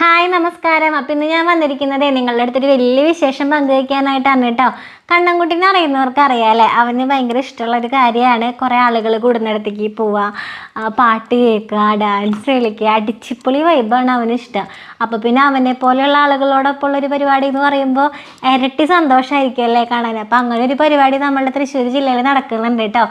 Hi നമസ്കാരം. അപ്പം ഇന്ന് ഞാൻ വന്നിരിക്കുന്നത് നിങ്ങളുടെ അടുത്തൊരു വലിയ വിശേഷം പങ്കുവയ്ക്കാനായിട്ടാണ് കേട്ടോ. കണ്ണൻകുട്ടീനെ അറിയുന്നവർക്ക് അറിയാമല്ലേ, അവന് ഭയങ്കര ഇഷ്ടമുള്ളൊരു കാര്യമാണ് കുറേ ആളുകൾ കൂടുന്നിടത്തേക്ക് പോവുക, പാട്ട് കേൾക്കുക, ഡാൻസ് കളിക്കുക, അടിച്ചിപ്പൊളി വൈബാണ് അവന് ഇഷ്ടം. അപ്പോൾ പിന്നെ അവനെ പോലെയുള്ള ആളുകളോടൊപ്പം ഉള്ളൊരു പരിപാടി എന്ന് പറയുമ്പോൾ ഇരട്ടി സന്തോഷമായിരിക്കും അല്ലേ കാണാൻ. അപ്പോൾ അങ്ങനെ ഒരു പരിപാടി നമ്മുടെ തൃശ്ശൂർ ജില്ലയിൽ നടക്കുന്നുണ്ട് കേട്ടോ.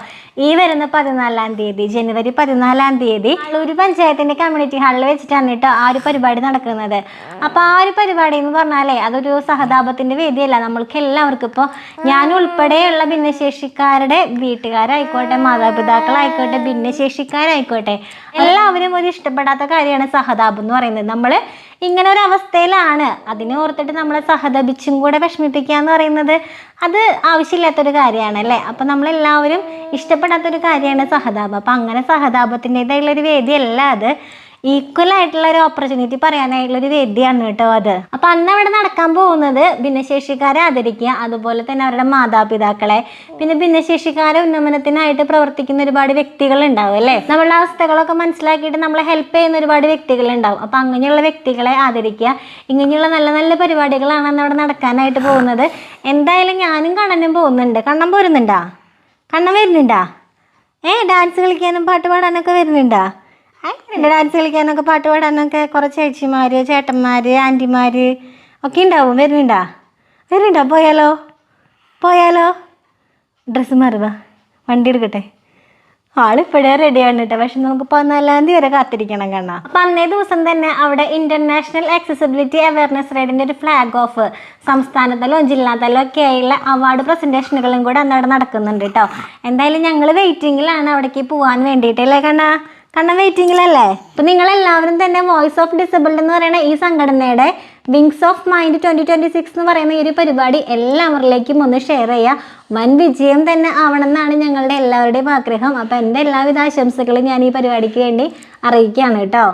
ഈ വരുന്ന 14-ാം തീയതി, ജനുവരി 14-ാം തീയതി ഒരു പഞ്ചായത്തിൻ്റെ കമ്മ്യൂണിറ്റി ഹാളിൽ വെച്ചിട്ടാണ് കേട്ടോ ആ ഒരു പരിപാടി നടക്കുന്നത്. അപ്പോൾ ആ ഒരു പരിപാടി എന്ന് പറഞ്ഞാലേ അതൊരു സഹതാപത്തിൻ്റെ വേദിയല്ല. നമ്മൾക്ക് എല്ലാവർക്കും ഇപ്പോൾ ഞാൻ ഉൾപ്പെടെയുള്ള ഭിന്നശേഷിക്കാരുടെ വീട്ടുകാരായിക്കോട്ടെ, മാതാപിതാക്കളായിക്കോട്ടെ, ഭിന്നശേഷിക്കാരായിക്കോട്ടെ, എല്ലാവരും ഒരു ഇഷ്ടപ്പെടാത്ത കാര്യമാണ് സഹതാപം എന്ന് പറയുന്നത്. നമ്മൾ ഇങ്ങനെ ഒരു അവസ്ഥയിലാണ്, അതിനെ ഓർത്തിട്ട് നമ്മളെ സഹതപിച്ചും കൂടെ വിഷമിപ്പിക്കുക എന്ന് പറയുന്നത് അത് ആവശ്യമില്ലാത്തൊരു കാര്യമാണ് അല്ലേ. അപ്പം നമ്മളെല്ലാവരും ഇഷ്ടപ്പെടാത്തൊരു കാര്യമാണ് സഹതാപം. അപ്പം അങ്ങനെ സഹതാപത്തിൻ്റെതായുള്ളൊരു വേദിയല്ല അത്, ഈക്വൽ ആയിട്ടുള്ള ഒരു ഓപ്പർച്യൂണിറ്റി പറയാനായിട്ടുള്ളൊരു വേദിയാണ് കേട്ടോ അത്. അപ്പം അന്ന് അവിടെ നടക്കാൻ പോകുന്നത് ഭിന്നശേഷിക്കാരെ ആദരിക്കുക, അതുപോലെ തന്നെ അവരുടെ മാതാപിതാക്കളെ, പിന്നെ ഭിന്നശേഷിക്കാരെ ഉന്നമനത്തിനായിട്ട് പ്രവർത്തിക്കുന്ന ഒരുപാട് വ്യക്തികളുണ്ടാവും അല്ലേ. നമ്മളുടെ അവസ്ഥകളൊക്കെ മനസ്സിലാക്കിയിട്ട് നമ്മളെ ഹെൽപ്പ് ചെയ്യുന്ന ഒരുപാട് വ്യക്തികളുണ്ടാവും. അപ്പം അങ്ങനെയുള്ള വ്യക്തികളെ ആദരിക്കുക. ഇങ്ങനെയുള്ള നല്ല നല്ല പരിപാടികളാണ് അന്ന് അവിടെ നടക്കാനായിട്ട് പോകുന്നത്. എന്തായാലും ഞാനും കണ്ണനും പോകുന്നുണ്ട്. കണ്ണൻ പോരുന്നുണ്ടാ? കണ്ണൻ വരുന്നുണ്ടാ? ഡാൻസ് കളിക്കാനും പാട്ട് പാടാനൊക്കെ വരുന്നുണ്ടാ? ഡാൻസ് കളിക്കാനൊക്കെ പാട്ട് പാടാനൊക്കെ കുറച്ച് ചേച്ചിമാർ, ചേട്ടന്മാർ, ആൻറ്റിമാർ ഒക്കെ ഉണ്ടാവും. വരുന്നുണ്ടാ? പോയാലോ? ഡ്രസ്സ് മാറുക, വണ്ടി എടുക്കട്ടെ. ആളിപ്പോഴേ റെഡിയാണ് കേട്ടോ. പക്ഷെ നമുക്ക് 14-ാം തീയതി വരെ കാത്തിരിക്കണം കാണാം. അപ്പം അന്നേ ദിവസം തന്നെ അവിടെ ഇൻ്റർനാഷണൽ ആക്സസിബിലിറ്റി അവയർനെസ് റൈഡിൻ്റെ ഒരു ഫ്ലാഗ് ഓഫ് സംസ്ഥാനതലോ ജില്ലാതലോ ഒക്കെ ആയുള്ള അവാർഡ് പ്രസൻറ്റേഷനുകളും കൂടെ അന്നവിടെ നടക്കുന്നുണ്ട് കേട്ടോ. എന്തായാലും ഞങ്ങൾ വെയിറ്റിങ്ങിലാണ് അവിടേക്ക് പോകാൻ വേണ്ടിയിട്ടല്ലേ കണ്ണൻ വെയിറ്റിങ്ങിലല്ലേ. അപ്പം നിങ്ങളെല്ലാവരും തന്നെ വോയിസ് ഓഫ് ഡിസബിൾഡ് എന്ന് പറയുന്ന ഈ സംഘടനയുടെ വിങ്സ് ഓഫ് മൈൻഡ് 2026 എന്ന് പറയുന്ന ഈ ഒരു പരിപാടി എല്ലാവരിലേക്കും ഒന്ന് ഷെയർ ചെയ്യുക. വൻ വിജയം തന്നെ ആവണം എന്നാണ് ഞങ്ങളുടെ എല്ലാവരുടെയും ആഗ്രഹം. അപ്പം എൻ്റെ എല്ലാവിധ ആശംസകളും ഞാൻ ഈ പരിപാടിക്ക് വേണ്ടി അറിയിക്കുകയാണ് കേട്ടോ.